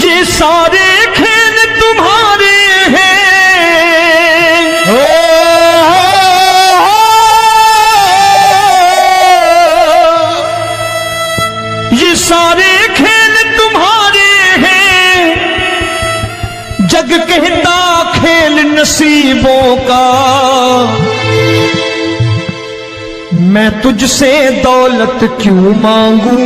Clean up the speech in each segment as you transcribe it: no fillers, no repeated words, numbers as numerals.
ये सारे खेल तुम्हारे हैं, ये सारे खेल तुम्हारे हैं, जग कहता खेल नसीबों का। मैं तुझसे दौलत क्यों मांगू,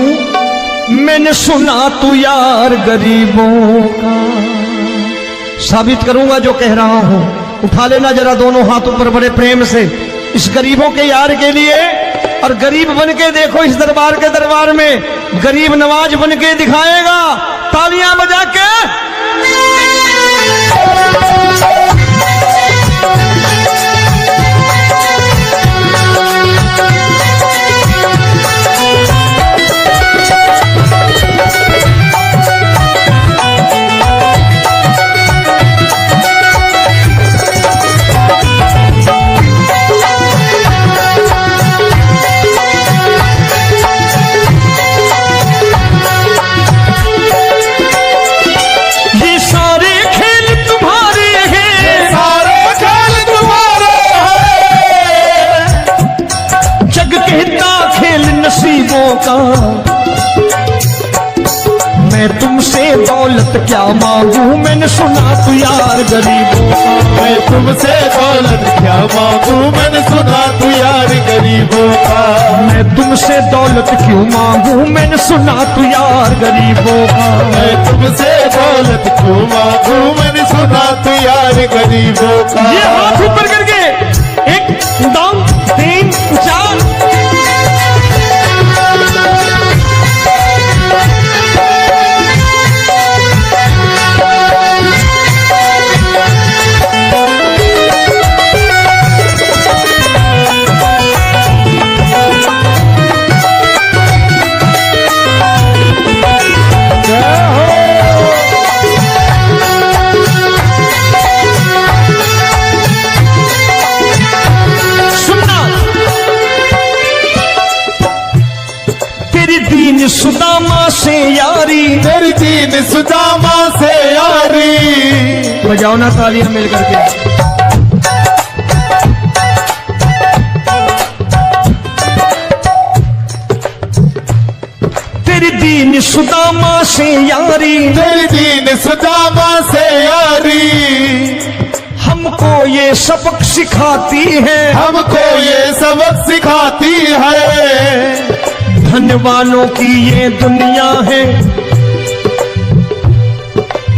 मैंने सुना तू यार गरीबों का। साबित करूंगा जो कह रहा हूं। उठा लेना जरा दोनों हाथ ऊपर बड़े प्रेम से इस गरीबों के यार के लिए, और गरीब बन के देखो इस दरबार के दरबार में गरीब नवाज बन के दिखाएगा, तालियां बजा के। मैं तुमसे दौलत क्या मांगू, मैंने सुना तू यार गरीबों का। मैं तुमसे दौलत क्या मांगू, मैंने सुना तू यार गरीबों का। मैं तुमसे दौलत क्यों मांगू, मैंने सुना तू यार गरीबों का। मैं तुमसे दौलत क्यों मांगू, मैंने सुना तू यार गरीबों का। ये हाथ ऊपर करके 1 2 3 4। सुदामा से यारी, तेरी दीन सुदामा से यारी। बजाओ ना तालियां मिल करके। तेरी दीन सुदामा से यारी, तेरी दीन सुदामा से यारी। हमको ये सबक सिखाती है, हमको ये सबक सिखाती है। धनवानों की ये दुनिया है,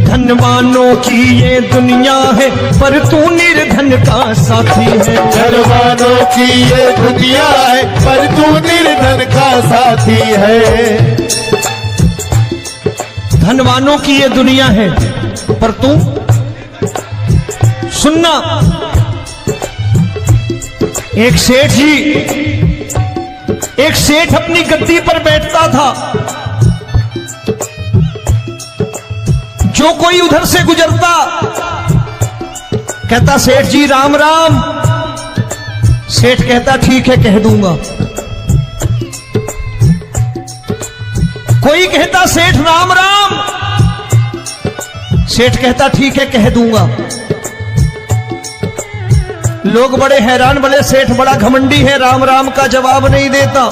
धनवानों की ये दुनिया है, पर तू निर्धन का साथी है। धनवानों की ये दुनिया है, पर तू निर्धन का साथी है। धनवानों की ये दुनिया है, पर तू सुनना। एक सेठ जी, एक सेठ अपनी गद्दी पर बैठता था। जो कोई उधर से गुजरता कहता सेठ जी राम राम। सेठ कहता ठीक है कह दूंगा। कोई कहता सेठ राम राम। सेठ कहता ठीक है कह दूंगा। लोग बड़े हैरान, बोले सेठ बड़ा घमंडी है, राम राम का जवाब नहीं देता,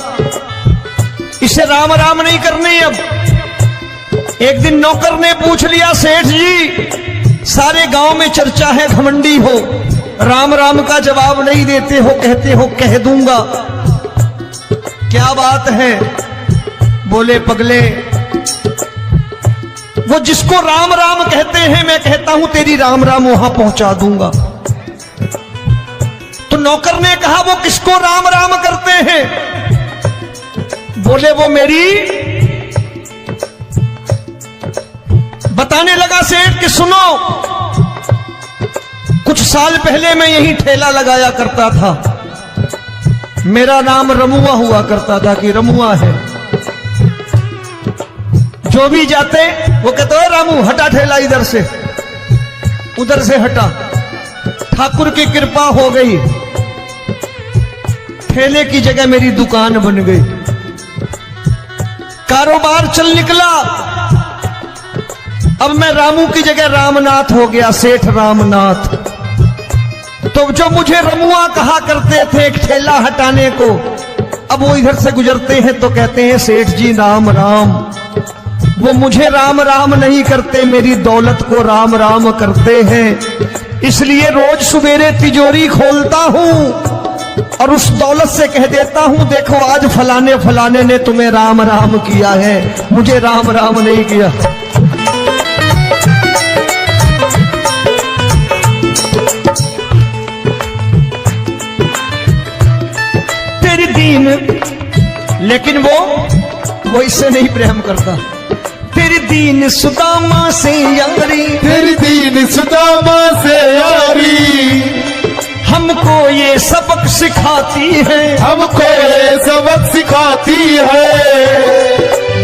इसे राम राम नहीं करनी। अब एक दिन नौकर ने पूछ लिया सेठ जी सारे गांव में चर्चा है घमंडी हो, राम राम का जवाब नहीं देते हो, कहते हो कह दूंगा, क्या बात है? बोले पगले वो जिसको राम राम कहते हैं मैं कहता हूं तेरी राम राम वहां पहुंचा दूंगा। तो नौकर ने कहा वो किसको राम राम करते हैं? बोले वो मेरी। बताने लगा सेठ कि सुनो, कुछ साल पहले मैं यही ठेला लगाया करता था, मेरा नाम रमुआ हुआ करता था कि रमुआ है। जो भी जाते वो कहते हो रामू हटा ठेला इधर से, उधर से हटा। ठाकुर की कृपा हो गई, ठेले की जगह मेरी दुकान बन गई, कारोबार चल निकला। अब मैं रामू की जगह रामनाथ हो गया, सेठ रामनाथ। तो जो मुझे रमुआ कहा करते थे एक ठेला हटाने को, अब वो इधर से गुजरते हैं तो कहते हैं सेठ जी राम राम। वो मुझे राम राम नहीं करते, मेरी दौलत को राम राम करते हैं। इसलिए रोज सवेरे तिजोरी खोलता हूं और उस दौलत से कह देता हूं, देखो आज फलाने फलाने ने तुम्हें राम राम किया है, मुझे राम राम नहीं किया। तेरी दीन, लेकिन वो इससे नहीं प्रेम करता। तेरी दीन सुदामा से यारी, तेरी दीन सुदामा से यारी, हमको ये सबक सिखाती है, हमको ये सबक सिखाती है।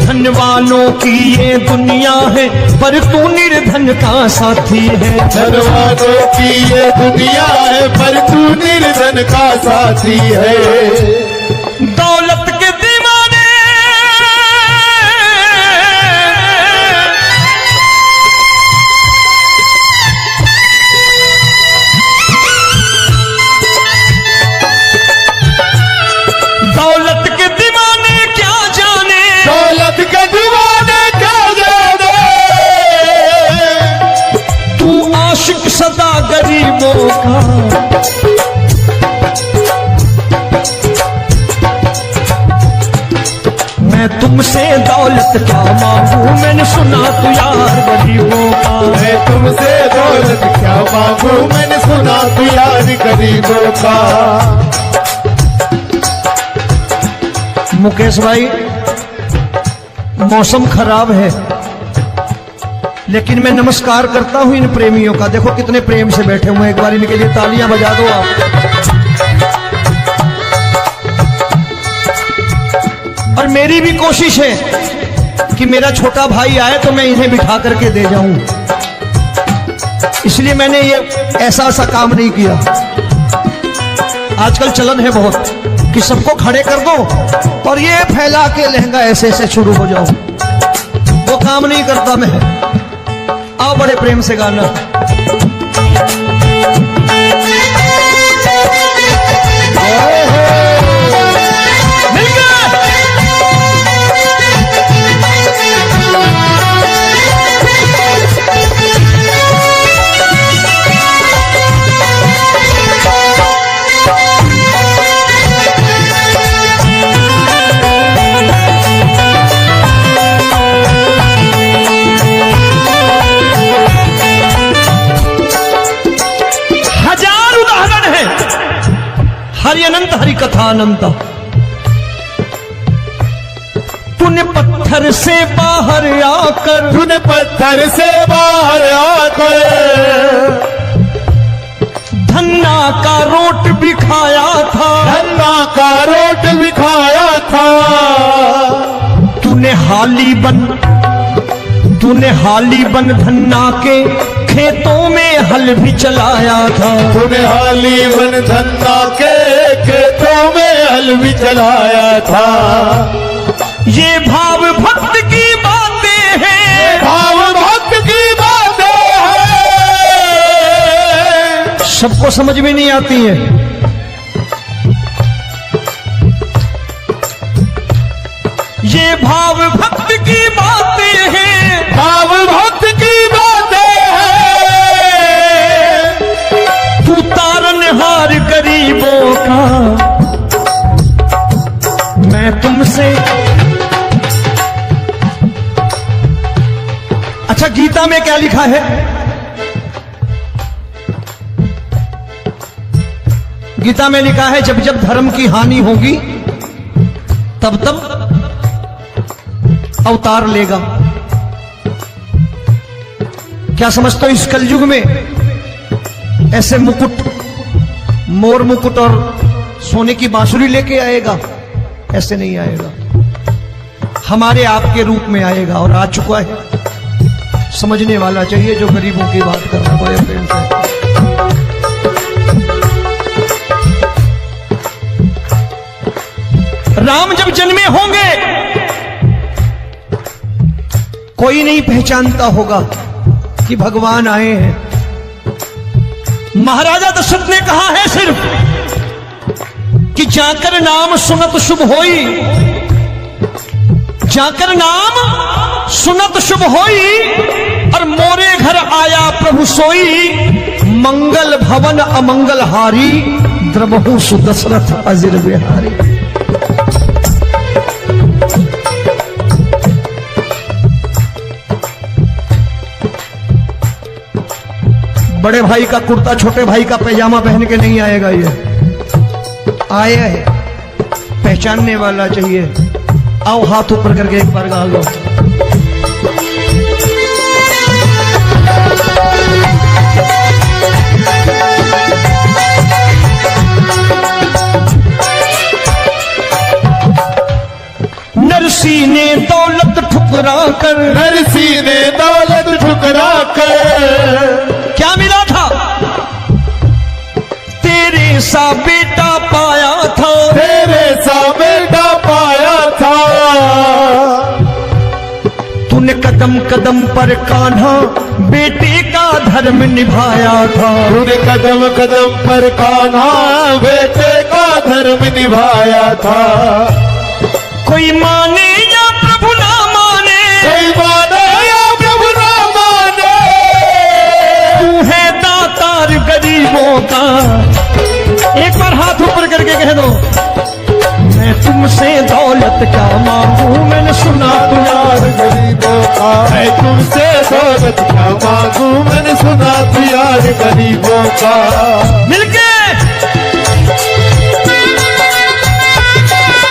धनवानों की ये दुनिया है, पर तू निर्धन का साथी है। धनवानों की ये दुनिया है, पर तू निर्धन का साथी है। दौलत के दीवाने दौलत के दीवाने क्या जाने, दौलत के दीवाने क्या जाने, तू आशिक सदा गरीबों का। मैं तुमसे दौलत क्या मांगू, मैंने सुना तू यार गरीबों का। मैं तुमसे दौलत क्या मांगू, मैंने सुना तू यार गरीबों का। मुकेश भाई, मौसम खराब है, लेकिन मैं नमस्कार करता हूं इन प्रेमियों का। देखो कितने प्रेम से बैठे हुए हैं, एक बार इनके लिए तालियां बजा दो आप। और मेरी भी कोशिश है कि मेरा छोटा भाई आए तो मैं इन्हें बिठा करके दे जाऊं, इसलिए मैंने ये ऐसा काम नहीं किया। आजकल चलन है बहुत कि सबको खड़े कर दो और ये फैला के लहंगा ऐसे ऐसे शुरू हो जाओ, वो काम नहीं करता मैं। आओ बड़े प्रेम से गाना। हरि अनंत हरि कथा अनंत। तूने पत्थर से बाहर आकर, तूने पत्थर से बाहर आकर धन्ना का रोट भी खाया था, धन्ना का रोट भी खाया था। तूने हाली बन धन्ना के खेतों में हल भी चलाया था। तूने हाली बन धन्ना के खेतों में हल भी चलाया था। ये भाव भक्त की बातें हैं, भाव भक्त की बातें हैं, सबको समझ में नहीं आती है। ये भाव भक्त की बातें हैं, भाव भक्त की बातें हैं। तू तारनहार गरीबों का, मैं तुमसे। अच्छा, गीता में क्या लिखा है? गीता में लिखा है जब जब धर्म की हानि होगी तब तब अवतार लेगा। क्या समझते हो इस कलयुग में ऐसे मुकुट, मोर मुकुट और सोने की बांसुरी लेके आएगा? ऐसे नहीं आएगा, हमारे आपके रूप में आएगा और आ चुका है। समझने वाला चाहिए जो गरीबों की बात कर रहा है प्रेम से। राम जब जन्मे होंगे कोई नहीं पहचानता होगा, कि भगवान आए हैं। महाराजा दशरथ ने कहा है सिर्फ कि जाकर नाम सुनत शुभ होई, जाकर नाम सुनत शुभ होई, और मोरे घर आया प्रभु सोई, मंगल भवन अमंगल हारी, द्रबहु सुदशरथ अजिर बिहारी। बड़े भाई का कुर्ता छोटे भाई का पैजामा पहन के नहीं आएगा, ये आया है पहचानने वाला चाहिए। आओ हाथ ऊपर करके एक बार गा लो। नरसी ने दौलत ठुकरा कर, नरसी ने दौलत ठुकरा कर, क्या मिला था? तेरे सा बेटा पाया था, तेरे सा बेटा पाया था। तूने कदम कदम पर कान्हा बेटे का धर्म निभाया था, तूने कदम कदम पर कान्हा बेटे का धर्म निभाया था। कोई माने या प्रभु ना माने, कोई माने या प्रभु ना माने, तू है दातार गरीबों का। एक बार हाथ ऊपर करके कह दो, मैं तुमसे दौलत क्या मांगू, मैंने सुना तू यार गरीबों का। मैं तुमसे दौलत क्या मांगू, मैंने सुना तू यार गरीबों का। मिलके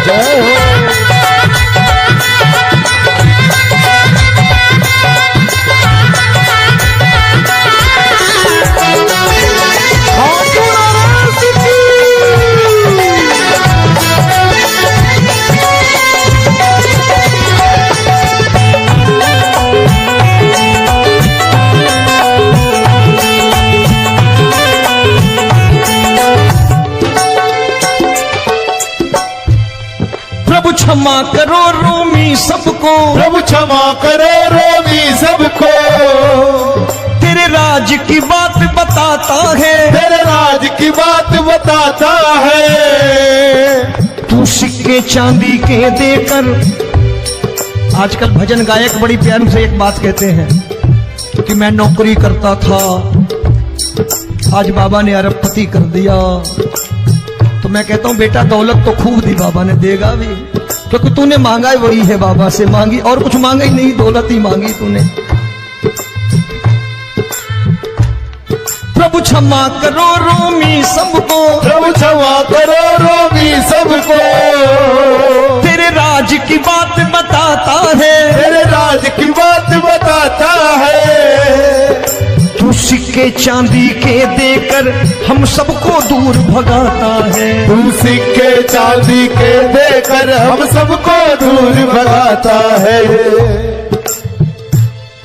जय हो। प्रभु क्षमा करो रोमी सबको, प्रभु क्षमा करो रोमी सबको। तेरे राज की बात बताता है, तेरे राज की बात बताता है। तू सिक्के चांदी के देकर, आजकल भजन गायक बड़ी प्यार से एक बात कहते हैं कि मैं नौकरी करता था, आज बाबा ने अरबपति कर दिया। तो मैं कहता हूं बेटा दौलत तो खूब दी बाबा ने, देगा भी, क्योंकि तूने मांगा ही वही है, बाबा से मांगी और कुछ मांगा ही नहीं, दौलत ही मांगी तूने। प्रभु क्षमा करो रोमी सबको, प्रभु क्षमा करो रोमी सबको। तेरे राज की बात बताता है, तेरे राज की बात बताता है। तू सिक्के चांदी के देकर हम सबको दूर भगाता है, तू सिक्के चांदी के देकर हम सबको दूर भगाता है।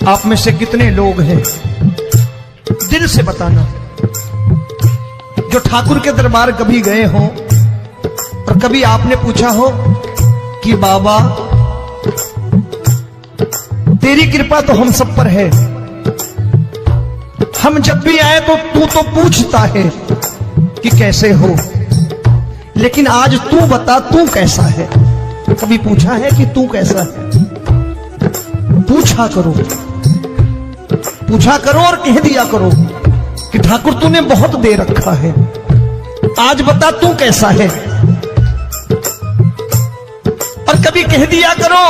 आप में से कितने लोग हैं, दिल से बताना, जो ठाकुर के दरबार कभी गए हो और कभी आपने पूछा हो कि बाबा तेरी कृपा तो हम सब पर है, हम जब भी आए तो तू तो पूछता है कि कैसे हो, लेकिन आज तू बता तू कैसा है। कभी पूछा है कि तू कैसा है? पूछा करो, पूछा करो और कह दिया करो कि ठाकुर तूने बहुत दे रखा है, आज बता तू कैसा है। और कभी कह दिया करो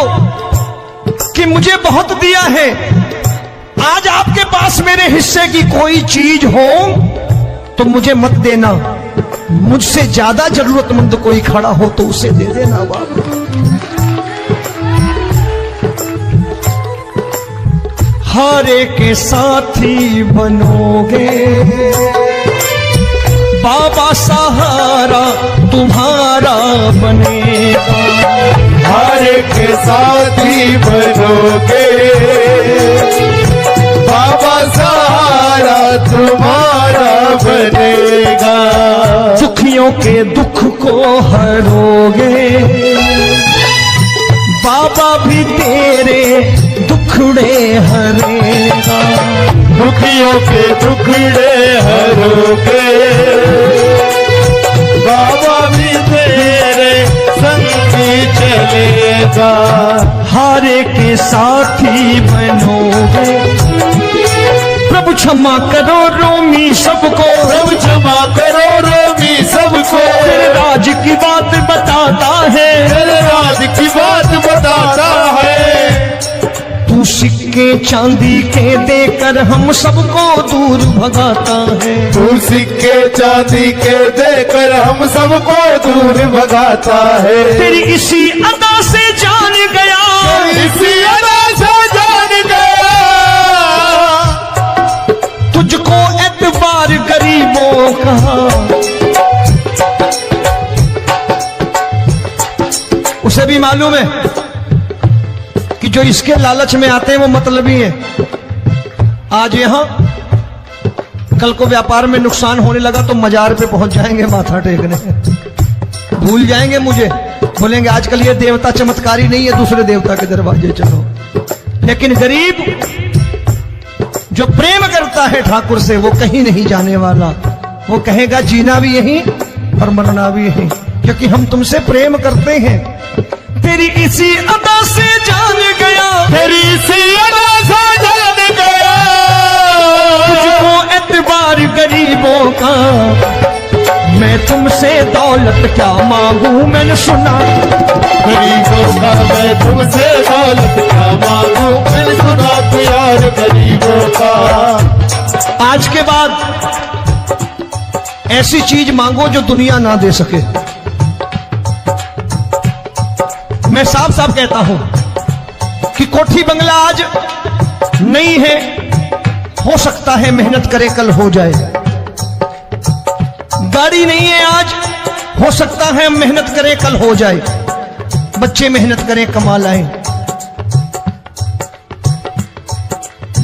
कि मुझे बहुत दिया है, आज आपके पास मेरे हिस्से की कोई चीज हो तो मुझे मत देना, मुझसे ज्यादा जरूरतमंद कोई खड़ा हो तो उसे दे देना बाबा। हारे के साथी बनोगे बाबा, सहारा तुम्हारा बनेगा। हारे के साथी बनोगे बाबा, सहारा तुम्हारा बनेगा। दुखियों के दुख को हरोगे बाबा, भी तेरे दुखड़े हरेगा। दुखियों के टुकड़े हरोगे, बाबा भी तेरे संगी चलेगा, हारे के साथी बनोगे। प्रभु क्षमा करो रोमी सबको, प्रभु क्षमा करो रोमी सबको, तेरे राज की बात बताता है, तेरे राज की बात बताता है। तू सिक्के चांदी के देकर हम सबको दूर भगाता है, तू सिक्के चांदी के देकर हम सबको दूर भगाता है। तेरी इसी अदा से जान गया, इसी अदा से जान गया, तुझको एतबार गरीबों का। उसे भी मालूम है कि जो इसके लालच में आते हैं वो मतलबी हैं। आज यहां कल को व्यापार में नुकसान होने लगा तो मजार पे पहुंच जाएंगे माथा टेकने, भूल जाएंगे मुझे, बोलेंगे आजकल ये देवता चमत्कारी नहीं है, दूसरे देवता के दरवाजे चलो। लेकिन गरीब जो प्रेम करता है ठाकुर से वो कहीं नहीं जाने वाला, वो कहेगा जीना भी यहीं और मरना भी यहीं, क्योंकि हम तुमसे प्रेम करते हैं। तेरी इसी अदा से जान गया, तेरी इसी अदा से जान गया, तुझको एतबार गरीबों का। मैं तुमसे दौलत क्या मांगू, मैंने सुना गरीबों का मैं तुमसे दौलत क्या मांगू, मैंने सुना प्यार गरीबों का। आज के बाद ऐसी चीज मांगो जो दुनिया ना दे सके। मैं साफ साफ कहता हूं कि कोठी बंगला आज नहीं है, हो सकता है मेहनत करे कल हो जाए। गाड़ी नहीं है आज, हो सकता है मेहनत करे कल हो जाए। बच्चे मेहनत करें कमा लाएं,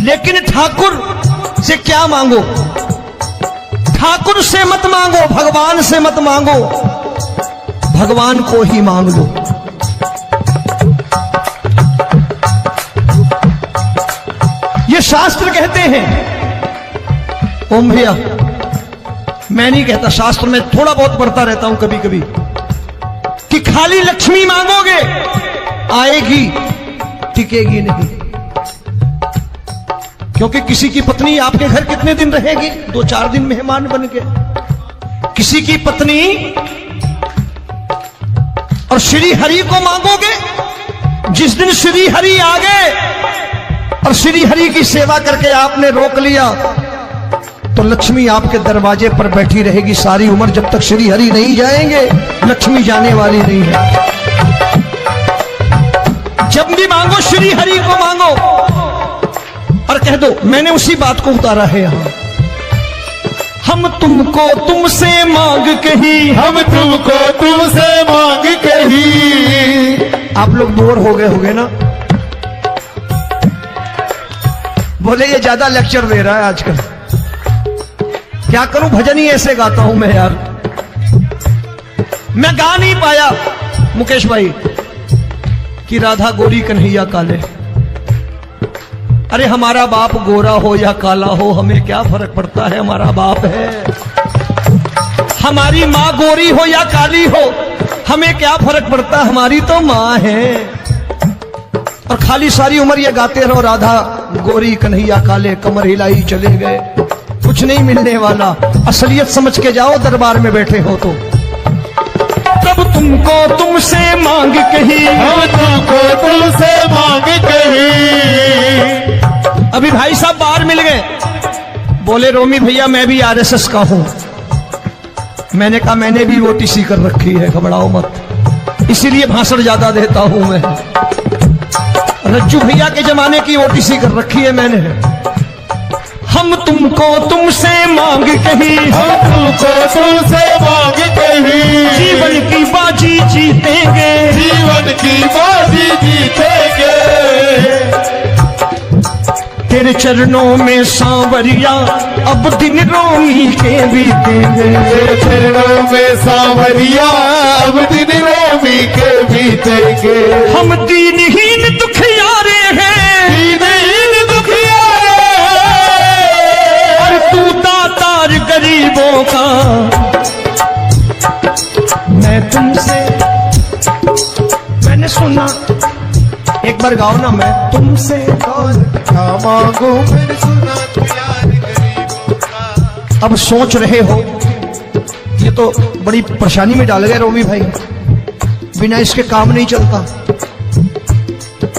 लेकिन ठाकुर से क्या मांगो? ठाकुर से मत मांगो, भगवान से मत मांगो, भगवान को ही मांग लो। ये शास्त्र कहते हैं, ओम भैया मैं नहीं कहता, शास्त्र में थोड़ा बहुत पढ़ता रहता हूं कभी कभी, कि खाली लक्ष्मी मांगोगे आएगी, टिकेगी नहीं। क्योंकि किसी की पत्नी आपके घर कितने दिन रहेगी? 2-4 दिन मेहमान बन के। किसी की पत्नी और श्री हरि को मांगोगे, जिस दिन श्री हरि आ गए और श्री हरि की सेवा करके आपने रोक लिया तो लक्ष्मी आपके दरवाजे पर बैठी रहेगी सारी उम्र, जब तक श्री हरि नहीं जाएंगे लक्ष्मी जाने वाली नहीं है। जब भी मांगो श्री हरि को मांगो और कह दो मैंने उसी बात को उतारा है यहां, हम तुमको तुमसे मांग कही, हम तुमको तुमसे मांग कही। आप लोग बोर हो गए होंगे ना, बोले ये ज्यादा लेक्चर दे रहा है आजकल। क्या करूं, भजन ही ऐसे गाता हूं मैं यार। मैं गा नहीं पाया मुकेश भाई कि राधा गोरी कन्हैया काले। अरे हमारा बाप गोरा हो या काला हो हमें क्या फर्क पड़ता है, हमारा बाप है। हमारी माँ गोरी हो या काली हो हमें क्या फर्क पड़ता, हमारी तो माँ है। और खाली सारी उम्र ये गाते रहो राधा गोरी कन्हैया काले, कमर हिलाई चले गए, कुछ नहीं मिलने वाला। असलियत समझ के जाओ दरबार में बैठे हो तो। तब तुमको तुमसे मांग कही, हम तुमको तुमसे मांग कही। अभी भाई साहब बाहर मिल गए, बोले रोमी भैया मैं भी आरएसएस का हूं। मैंने कहा मैंने भी ओटीसी कर रखी है, घबराओ मत, इसीलिए भाषण ज्यादा देता हूं मैं। रज्जू भैया के जमाने की ओटीसी कर रखी है मैंने। हम तुमको तुमसे मांग कही, हम तुमको तुमसे मांग कही। जीवन की बाजी जीतेंगे, जीवन की बाजी जीतेंगे। तेरे चरणों में सांवरिया अब दिन रोमी के बीतेंगे। तेरे चरणों में सांवरिया अब दिन रोमी के बीतेंगे। हम दीनहीन दुखियारे हैं, दीनहीन दुखियारे हैं, बार गाओ ना, मैं तुमसे दौलत क्या मांगू मैंने सुना तू यार गरीबों का। अब सोच रहे हो ये तो बड़ी परेशानी में डाल गए रोमी भाई, बिना इसके काम नहीं चलता।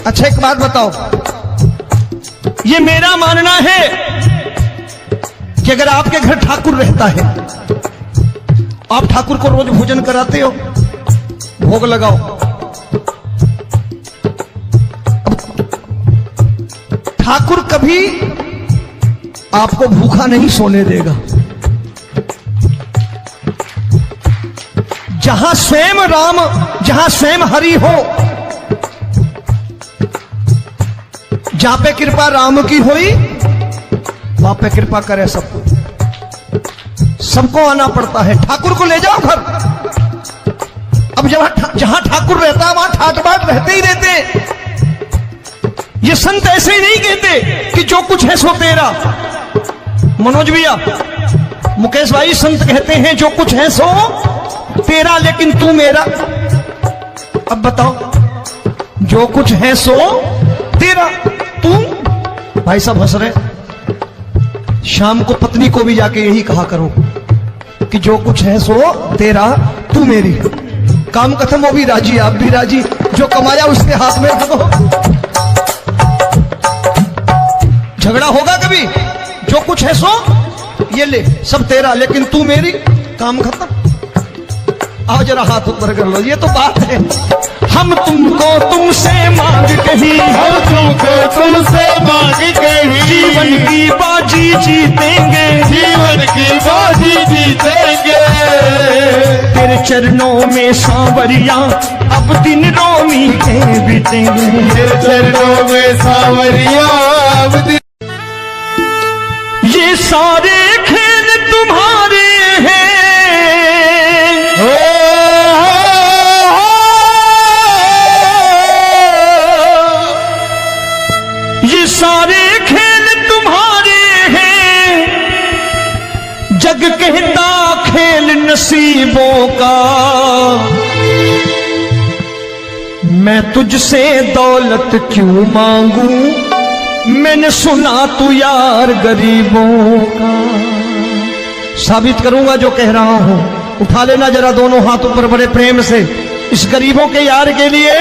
अच्छा एक बात बताओ, ये मेरा मानना है कि अगर आपके घर ठाकुर रहता है, आप ठाकुर को रोज भोजन कराते हो, भोग लगाओ, ठाकुर कभी आपको भूखा नहीं सोने देगा। जहां स्वयं राम, जहां स्वयं हरि हो, जहां पे कृपा राम की हुई वहां पे कृपा करे सबको, सबको आना पड़ता है। ठाकुर को ले जाओ घर। अब जहां ठाकुर रहता है वहां ठाट बाट रहते ही रहते। ये संत ऐसे ही नहीं कहते कि जो कुछ है सो तेरा। मनोज भैया, मुकेश भाई, संत कहते हैं जो कुछ है सो तेरा लेकिन तू मेरा। अब बताओ, जो कुछ है सो तेरा, तू। भाई साहब हंस रहे। शाम को पत्नी को भी जाके यही कहा करो कि जो कुछ है सो तेरा, तू मेरी। काम खत्म, वो भी राजी, आप भी राजी, जो कमाया उसके हाथ में रखो। झगड़ा होगा कभी? जो कुछ है सो ये ले, सब तेरा लेकिन तू मेरी, काम खत्म। आओ जरा हाथ ऊपर कर लो, ये तो बात है। हम तुमको तुमसे मांग कहीं, हम तुमको तुमसे मांग कहीं, जीवन की बाजी जीतेंगे, जीवन की बाजी जीतेंगे। तेरे चरणों में सांवरिया अब दिन रोमी के बीतेंगे, तेरे चरणों में सांवरिया अब दिन। ये सारे खेल तुम्हारे हैं, ये सारे खेल तुम्हारे हैं, जग कहता खेल नसीबों का। मैं तुझसे दौलत क्यों मांगू, मैंने सुना तू यार गरीबों का। साबित करूंगा जो कह रहा हूं। उठा लेना जरा दोनों हाथ ऊपर बड़े प्रेम से, इस गरीबों के यार के लिए।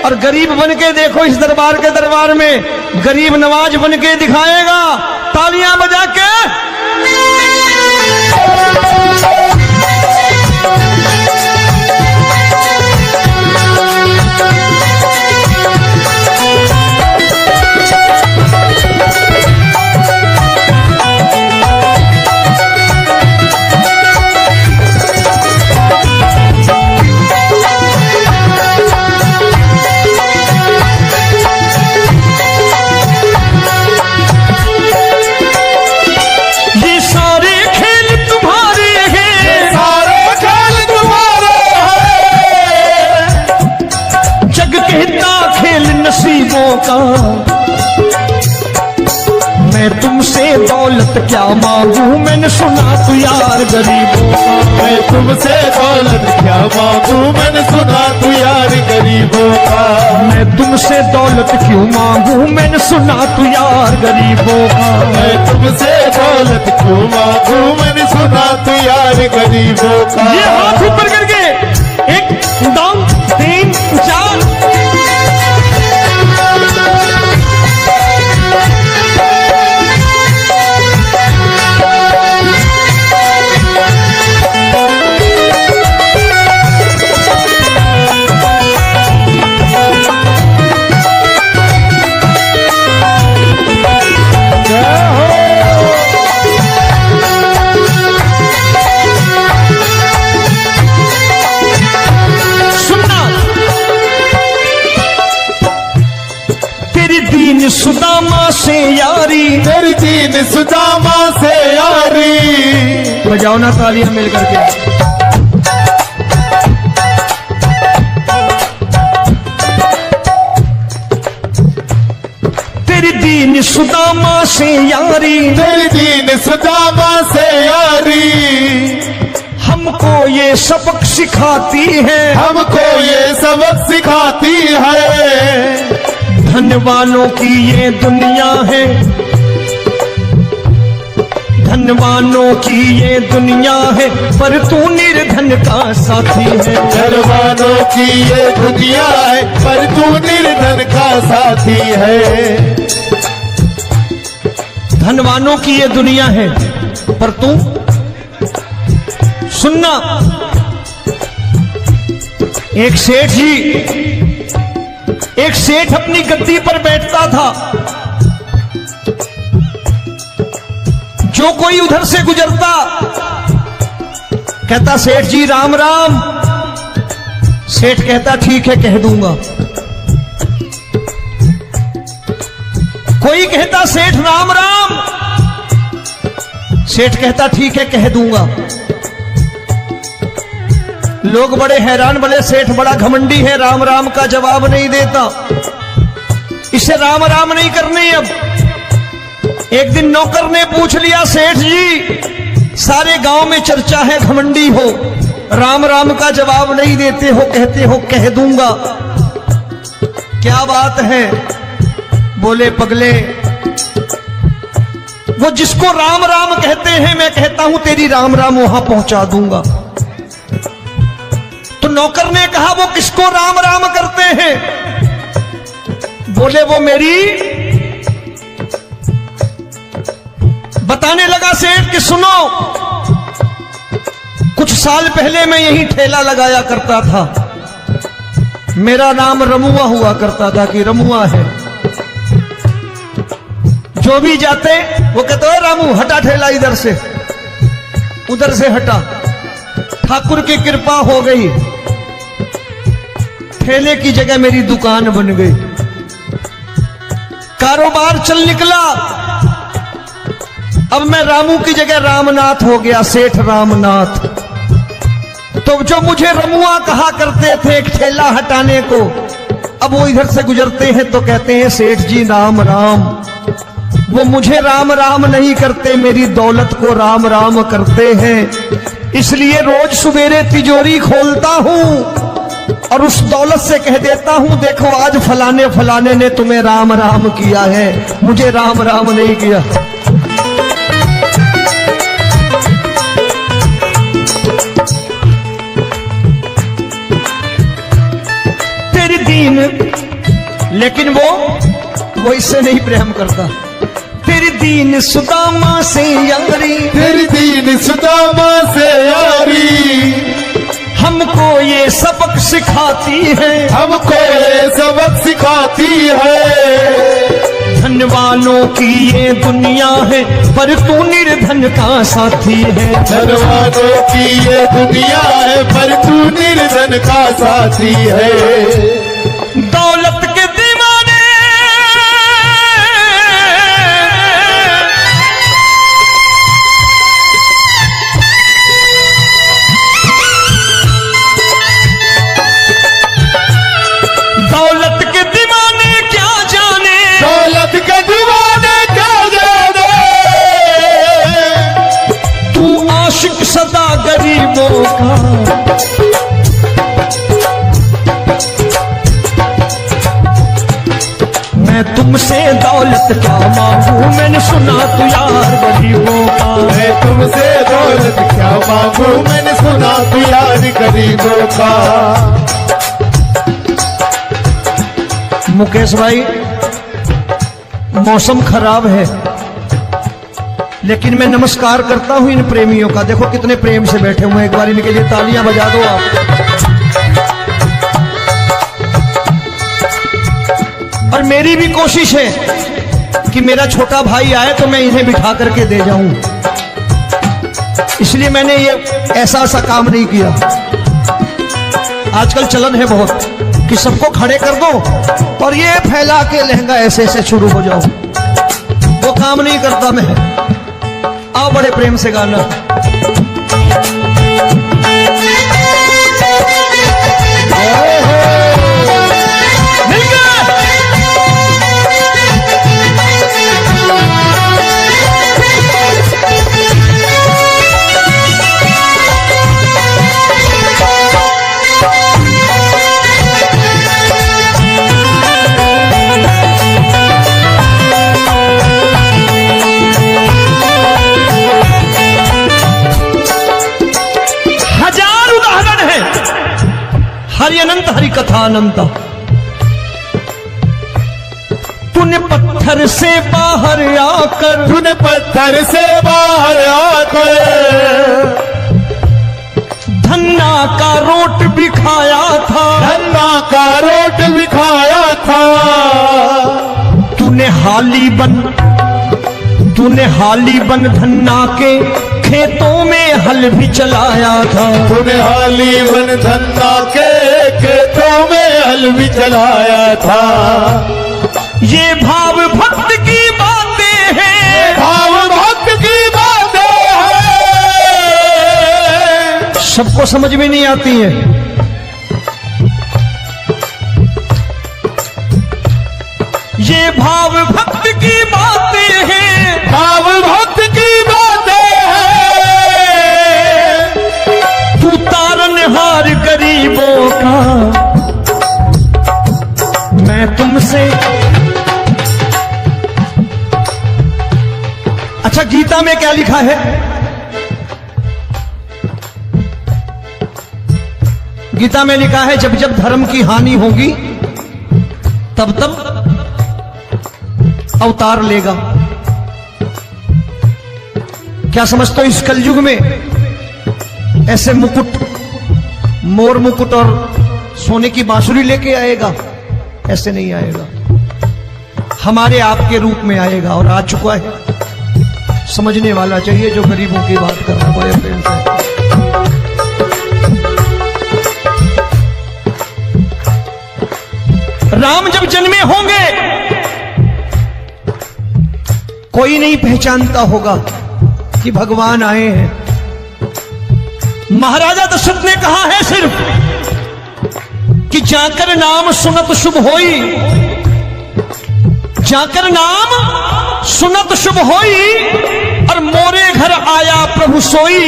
और गरीब बन के देखो इस दरबार के दरबार में, गरीब नवाज बन के दिखाएगा, तालियां बजा के। का मैं तुमसे दौलत क्या मांगू, मैंने सुना तू यार गरीबों का। मैं तुमसे दौलत क्या मांगू, मैंने सुना तू यार गरीबों का। मैं तुमसे दौलत क्यों मांगू, मैंने सुना तू यार गरीबों का। मैं तुमसे दौलत क्यों मांगू, मैंने सुना तू यार गरीबों का। ये हाथ ऊपर करके 1 2 3 4। सुदामा से यारी, तेरी दीन सुदामा से यारी। बजाओ ना तालियां मिल करके। तेरी दीन सुदामा से यारी, तेरी दीन सुदामा से यारी। हमको ये सबक सिखाती है, हमको ये सबक सिखाती है। धनवानों की ये दुनिया है, धनवानों की ये दुनिया है, पर तू निर्धन का साथी है। धनवानों की ये दुनिया है, पर तू निर्धन का साथी है। धनवानों की ये दुनिया है, पर तू सुनना। एक सेठ जी, एक सेठ अपनी गद्दी पर बैठता था। जो कोई उधर से गुजरता कहता सेठ जी राम राम। सेठ कहता ठीक है कह दूंगा। कोई कहता सेठ राम राम। सेठ कहता ठीक है कह दूंगा। लोग बड़े हैरान, बोले सेठ बड़ा घमंडी है, राम राम का जवाब नहीं देता, इसे राम राम नहीं करनी। अब एक दिन नौकर ने पूछ लिया, सेठ जी सारे गांव में चर्चा है घमंडी हो, राम राम का जवाब नहीं देते हो, कहते हो कह दूंगा, क्या बात है? बोले पगले, वो जिसको राम राम कहते हैं मैं कहता हूं तेरी राम राम वहां पहुंचा दूंगा। तो नौकर ने कहा वो किसको राम राम करते हैं? बोले वो मेरी। बताने लगा सेठ कि सुनो, कुछ साल पहले मैं यही ठेला लगाया करता था, मेरा नाम रमुआ हुआ करता था कि रमुआ है। जो भी जाते वो कहते हो रामू हटा ठेला इधर से, उधर से हटा। ठाकुर की कृपा हो गई, ठेले की जगह मेरी दुकान बन गई, कारोबार चल निकला। अब मैं रामू की जगह रामनाथ हो गया, सेठ रामनाथ। तो जो मुझे रमुआ कहा करते थे एक ठेला हटाने को, अब वो इधर से गुजरते हैं तो कहते हैं सेठ जी राम राम। वो मुझे राम राम नहीं करते, मेरी दौलत को राम राम करते हैं। इसलिए रोज सवेरे तिजोरी खोलता हूं और उस दौलत से कह देता हूं देखो आज फलाने फलाने ने तुम्हें राम राम किया है, मुझे राम राम नहीं किया। तेरी दीन, लेकिन वो इससे नहीं प्रेम करता। तेरी दीन सुदामा से यारी, तेरी दीन सुदामा से यारी, हमको ये सबक सिखाती है, हमको ये सबक सिखाती है। धनवानों की ये दुनिया है, पर तू निर्धन का साथी है। धनवानों की ये दुनिया है, पर तू निर्धन का साथी है। दौलत के दीवाने दौलत के दीवाने क्या जाने, दौलत के दीवाने क्या जाने, तू आशिक सदा गरीबों का। मैं तुमसे दौलत क्या मांगू, मैंने सुना तू यार गरीबों का। मैं तुमसे दौलत क्या मांगू, मैंने सुना तू यार गरीबों का। मुकेश भाई मौसम खराब है, लेकिन मैं नमस्कार करता हूं इन प्रेमियों का। देखो कितने प्रेम से बैठे हुए हैं, एक बार इनके लिए तालियां बजा दो आप। और मेरी भी कोशिश है कि मेरा छोटा भाई आए तो मैं इन्हें बिठा करके दे जाऊं, इसलिए मैंने ये ऐसा काम नहीं किया। आजकल चलन है बहुत कि सबको खड़े कर दो और ये फैला के लहंगा ऐसे ऐसे शुरू हो जाओ, वो काम नहीं करता मैं। आओ बड़े प्रेम से गाना। हरि कथानंदा। तूने पत्थर से बाहर आकर, तूने पत्थर से बाहर आकर धन्ना का रोट भी खाया था, धन्ना का रोट भी खाया था। तूने हाली बन धन्ना के खेतों में हल भी चलाया था। तूने हाली बन धन्ना के खेतों में हल भी चलाया था। ये भाव भक्त की बातें हैं, भाव भक्त की बातें हैं। सबको समझ में नहीं आती है। ये भाव भक्त की बातें हैं, भाव भक्त की बातें हैं। तू तारनहार गरीबों का, मैं तुमसे। अच्छा, गीता में क्या लिखा है? गीता में लिखा है जब जब धर्म की हानि होगी तब तब अवतार लेगा। क्या समझते हो इस कलयुग में ऐसे मुकुट, मोर मुकुट और सोने की बांसुरी लेके आएगा? ऐसे नहीं आएगा, हमारे आपके रूप में आएगा और आ चुका है। समझने वाला चाहिए जो गरीबों की बात कर रहा है बड़े प्रेम से। राम जब जन्मे होंगे कोई नहीं पहचानता होगा कि भगवान आए हैं। महाराजा दशरथ ने कहा है सिर्फ कि जाकर नाम सुनत शुभ होई, जाकर नाम सुनत शुभ होई, और मोरे घर आया प्रभु सोई,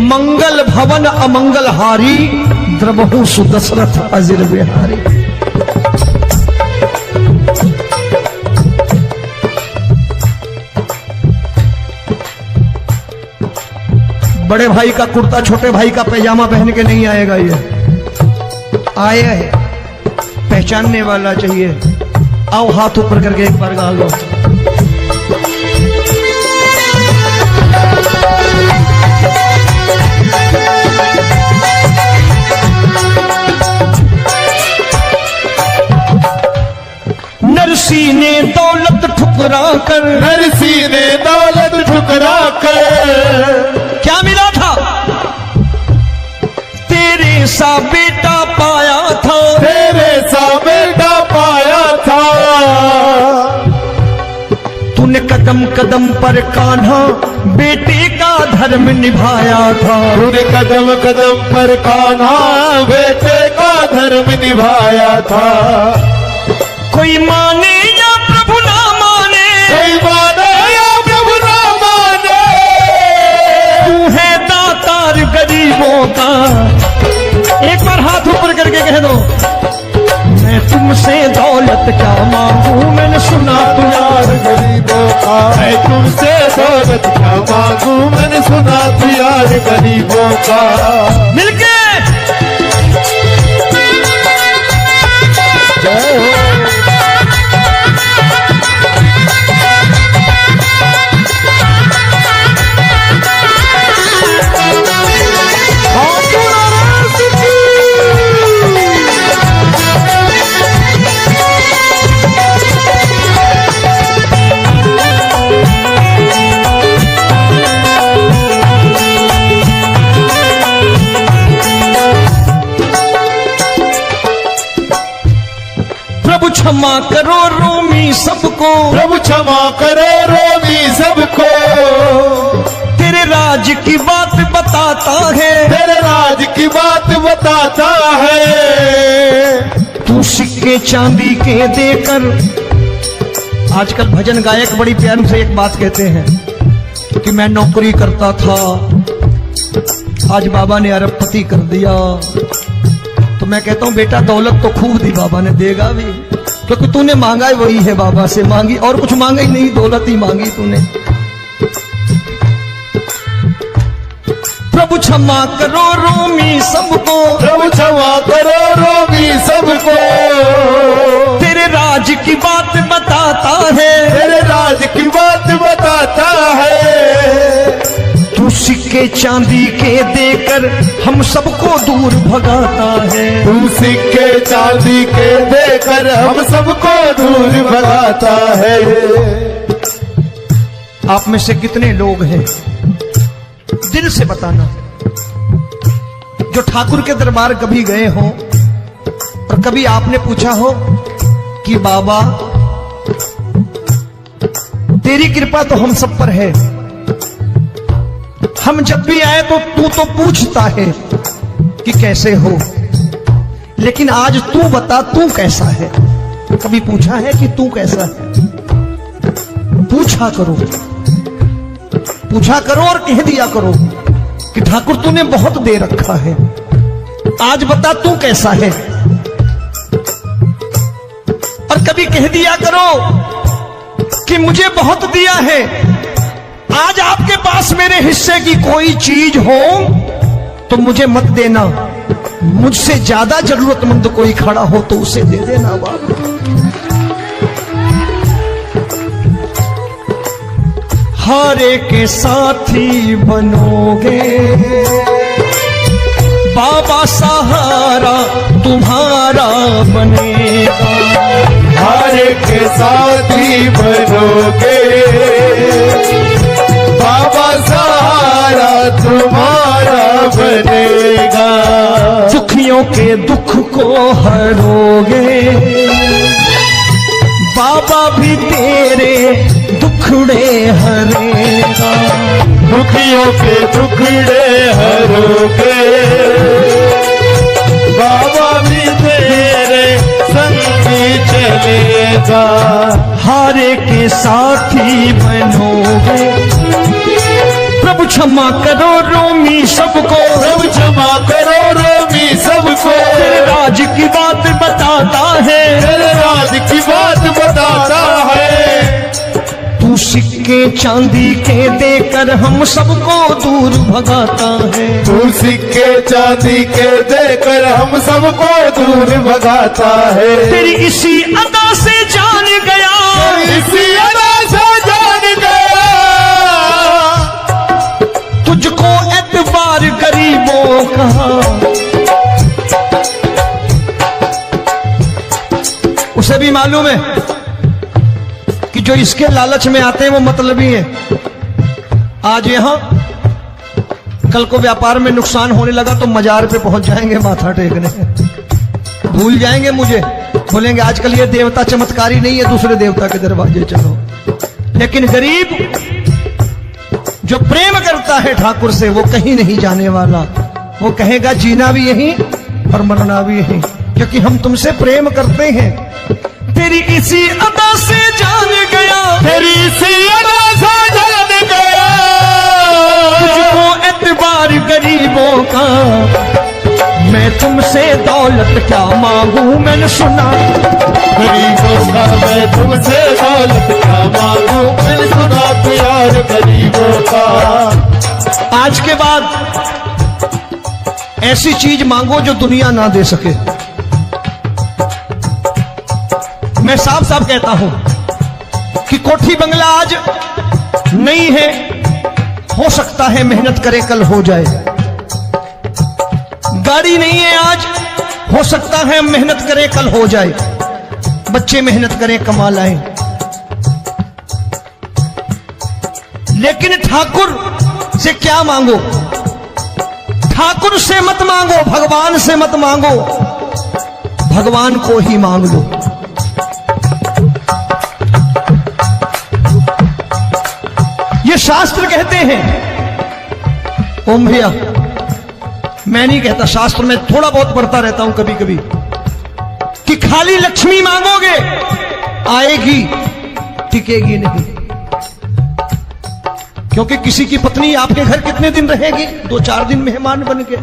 मंगल भवन अमंगल हारी, द्रबहु सुदशरथ अजिर बिहारी। बड़े भाई का कुर्ता छोटे भाई का पैजामा पहन के नहीं आएगा, ये आया है, पहचानने वाला चाहिए। आओ हाथ ऊपर करके एक बार गा लो। नरसी ने दौलत ठुकरा कर, नरसी ने दौलत ठुकरा कर क्या मिला था? तेरे सा बेटा पाया था, तेरे सा बेटा पाया था। तूने कदम कदम पर कान्हा बेटे का धर्म निभाया था। तूने कदम कदम पर कान्हा बेटे का धर्म निभाया था। कोई माने या प्रभु ना माने, कोई माने या प्रभु ना माने, तू है दातार गरीबों का। एक बार हाथ ऊपर करके कह दो, मैं तुमसे दौलत क्या मांगू, मैंने सुना तू यार गरीबों का। मैं तुमसे दौलत क्या मांगू, मैंने सुना तू यार गरीबों का। मिलके जय हो। प्रभु क्षमा करो रोमी सबको, प्रभु क्षमा करो रोमी सबको। तेरे राज की बात बताता है, तेरे राज की बात बताता है। तू सिक्के चांदी के देकर। आजकल भजन गायक बड़ी प्यार से एक बात कहते हैं कि मैं नौकरी करता था, आज बाबा ने अरबपति कर दिया। तो मैं कहता हूं बेटा दौलत तो खूब दी बाबा ने, देगा भी, क्योंकि तूने मांगा ही वही है, बाबा से मांगी और कुछ मांगा ही नहीं, दौलत ही मांगी तूने। प्रभु क्षमा करो रोमी सबको, प्रभु क्षमा करो रोगी सबको। तेरे राज की बात बताता है, तेरे राज की बात बताता है। तू सिक्के चांदी के देकर हम सबको दूर भगाता है। तू सिक्के चांदी के देकर हम सबको दूर भगाता है। आप में से कितने लोग हैं, दिल से बताना, जो ठाकुर के दरबार कभी गए हो और कभी आपने पूछा हो कि बाबा तेरी कृपा तो हम सब पर है, हम जब भी आए तो तू तो पूछता है कि कैसे हो, लेकिन आज तू बता तू कैसा है। कभी पूछा है कि तू कैसा है? पूछा करो, पूछा करो और कह दिया करो कि ठाकुर तूने बहुत दे रखा है, आज बता तू कैसा है। और कभी कह दिया करो कि मुझे बहुत दिया है, आज आपके पास मेरे हिस्से की कोई चीज हो तो मुझे मत देना, मुझसे ज्यादा जरूरतमंद कोई खड़ा हो तो उसे दे देना बाबा। हारे के साथी बनोगे बाबा, सहारा तुम्हारा बनेगा। हारे के साथी बनोगे बाबा, सहारा तुम्हारा बनेगा। दुखियों के दुख को हरोगे बाबा, भी तेरे दुखड़े हरेगा। दुखियों के दुखड़े हरोगे बाबा, भी तेरे संग चलेगा। हारे के साथी बनोगे, प्रभु क्षमा करो रोमी सबको, प्रभु क्षमा करो रोगी सबको। तेरे राज की बात बताता है, तेरे राज की बात बताता है। तू सिक्के चांदी के देकर हम सबको दूर भगाता है। तू सिक्के चांदी के देकर हम सबको दूर भगाता है। तेरी इसी अदा से जान गया, इसी अदा से जान गया, तुझको एतबार गरीबों का। उसे भी मालूम है कि जो इसके लालच में आते हैं वो मतलबी है। आज यहां कल को व्यापार में नुकसान होने लगा तो मजार पे पहुंच जाएंगे माथा टेकने, भूल जाएंगे मुझे, बोलेंगे आजकल ये देवता चमत्कारी नहीं है, दूसरे देवता के दरवाजे चलो। लेकिन गरीब जो प्रेम करता है ठाकुर से वो कहीं नहीं जाने वाला, वो कहेगा जीना भी यहीं और मरना भी यहीं, क्योंकि हम तुमसे प्रेम करते हैं। तेरी इसी अदा से जान गया, तेरी इसी अदा से जान गया, तुझको एतबार गरीबों का। मैं तुमसे दौलत क्या मांगू, मैंने सुना गरीबों का मैं तुमसे दौलत क्या मांगू, मैंने सुना प्यार गरीबों का। आज के बाद ऐसी चीज मांगो जो दुनिया ना दे सके। मैं साफ साफ कहता हूं कि कोठी बंगला आज नहीं है, हो सकता है मेहनत करे कल हो जाए। गाड़ी नहीं है आज, हो सकता है मेहनत करे कल हो जाए। बच्चे मेहनत करें कमा लाएं, लेकिन ठाकुर से क्या मांगो? ठाकुर से मत मांगो, भगवान से मत मांगो, भगवान को ही मांग लो। ये शास्त्र कहते हैं। ओम भैया, मैं नहीं कहता, शास्त्र में थोड़ा बहुत पढ़ता रहता हूं कभी कभी, कि खाली लक्ष्मी मांगोगे आएगी, टिकेगी नहीं। क्योंकि किसी की पत्नी आपके घर कितने दिन रहेगी? 2-4 दिन मेहमान बन के।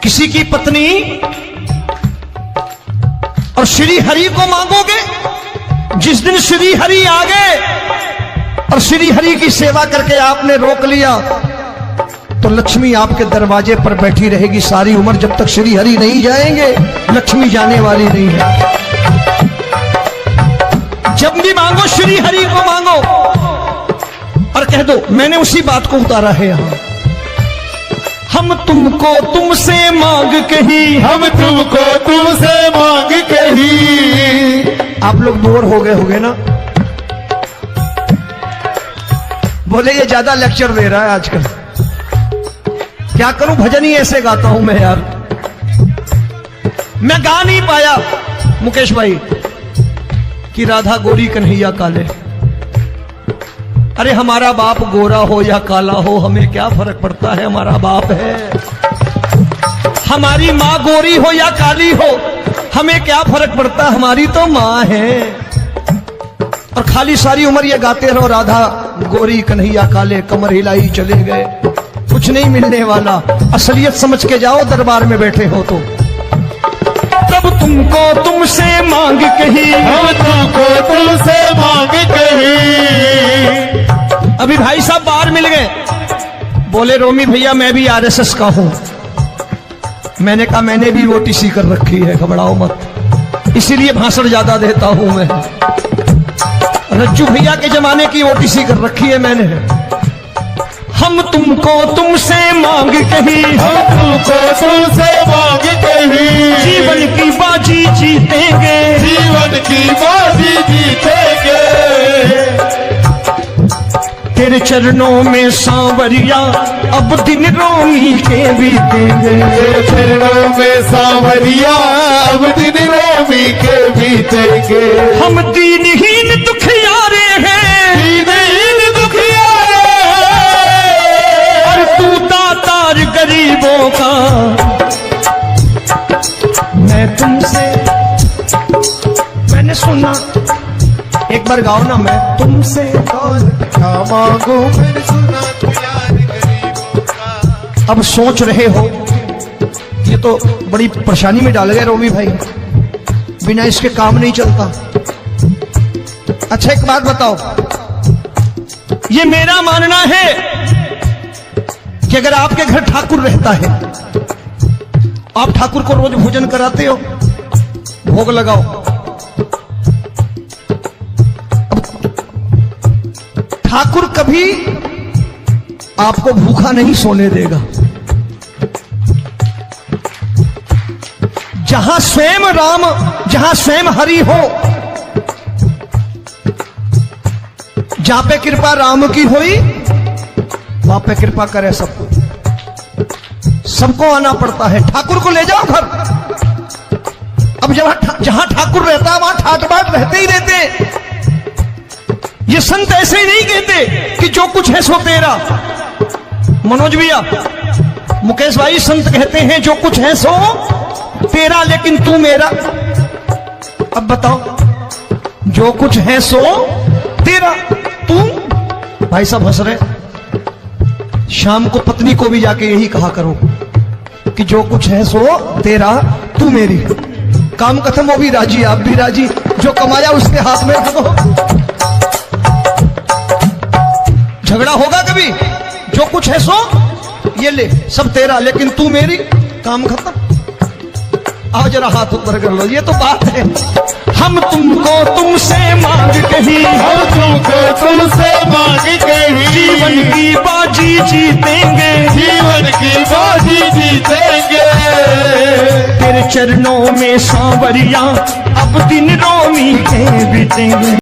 किसी की पत्नी और श्री हरि को मांगोगे, जिस दिन श्री हरि आ गए और श्री हरि की सेवा करके आपने रोक लिया तो तो लक्ष्मी आपके दरवाजे पर बैठी रहेगी सारी उम्र, जब तक श्री हरि नहीं जाएंगे लक्ष्मी जाने वाली नहीं है। जब भी मांगो श्री हरि को मांगो और कह दो मैंने उसी बात को उतारा है यहां। हम तुमको तुमसे मांग कही, हम तुमको तुमसे मांग कही। आप लोग बोर हो गए होंगे ना, बोले ये ज्यादा लेक्चर दे रहा है आजकल। क्या करूं, भजन ही ऐसे गाता हूं मैं यार। मैं गा नहीं पाया मुकेश भाई कि राधा गोरी कन्हैया काले। अरे हमारा बाप गोरा हो या काला हो हमें क्या फर्क पड़ता है, हमारा बाप है। हमारी माँ गोरी हो या काली हो हमें क्या फर्क पड़ता, हमारी तो माँ है। और खाली सारी उम्र ये गाते रहो राधा गोरी कन्हैया काले, कमर हिलाई चले गए, कुछ नहीं मिलने वाला। असलियत समझ के जाओ दरबार में बैठे हो तो। तब तुमको तुमसे मांग कही, हम तुमको तुमसे मांग कही। अभी भाई साहब बाहर मिल गए, बोले रोमी भैया मैं भी आरएसएस का हूं। मैंने कहा मैंने भी ओटीसी कर रखी है, घबराओ मत, इसीलिए भाषण ज्यादा देता हूं मैं। रज्जू भैया के जमाने की ओटीसी कर रखी है मैंने। हम तुमको तुमसे मांग कही, हम तुमको तुमसे मांग कही। जीवन की बाजी जीतेंगे, जीवन की बाजी जीतेंगे। तेरे चरणों में सांवरिया अब दिन रोमी के बीतेंगे। तेरे चरणों में सांवरिया अब दिन रोमी के बीतेंगे। हम दीनहीन दुखियारे हैं, दीनहीन दुखियारे और तू दातार गरीबों का। मैं तुमसे, मैंने सुना, एक बार गाओ ना, मैं तुमसे क्या मांगू मैंने सुना तू यार गरीबों का। अब सोच रहे हो ये तो बड़ी परेशानी में डाल गए रोमी भाई, बिना इसके काम नहीं चलता। अच्छा एक बात बताओ, ये मेरा मानना है कि अगर आपके घर ठाकुर रहता है, आप ठाकुर को रोज भोजन कराते हो, भोग लगाओ, ठाकुर कभी आपको भूखा नहीं सोने देगा। जहां स्वयं राम, जहां स्वयं हरि हो, जहां पे कृपा राम की हुई वहां पे कृपा करे सबको। सबको आना पड़ता है, ठाकुर को ले जाओ घर। अब जहां ठाकुर रहता है वहां ठाट बाट रहते ही रहते। ये संत ऐसे ही नहीं कहते कि जो कुछ है सो तेरा। मनोज भैया, मुकेश भाई, संत कहते हैं जो कुछ है सो तेरा लेकिन तू मेरा। अब बताओ, जो कुछ है सो तेरा, तू। भाई साहब हंस रहे। शाम को पत्नी को भी जाके यही कहा करो कि जो कुछ है सो तेरा, तू मेरी। काम खत्म, वो भी राजी, आप भी राजी, जो कमाया उसके हाथ में रखो। झगड़ा होगा कभी, जो कुछ है सो ये ले, सब तेरा लेकिन तू मेरी, काम खत्म। आओ जरा हाथ ऊपर कर लो, ये तो बात है। हम तुमको तुमसे मांग कही, हम तुमको तुमसे मांग कही। जीवन की बाजी जीतेंगे, जीवन की बाजी जीतेंगे। तेरे चरणों में सांवरिया अब दिन रोमी के बीतेंगे।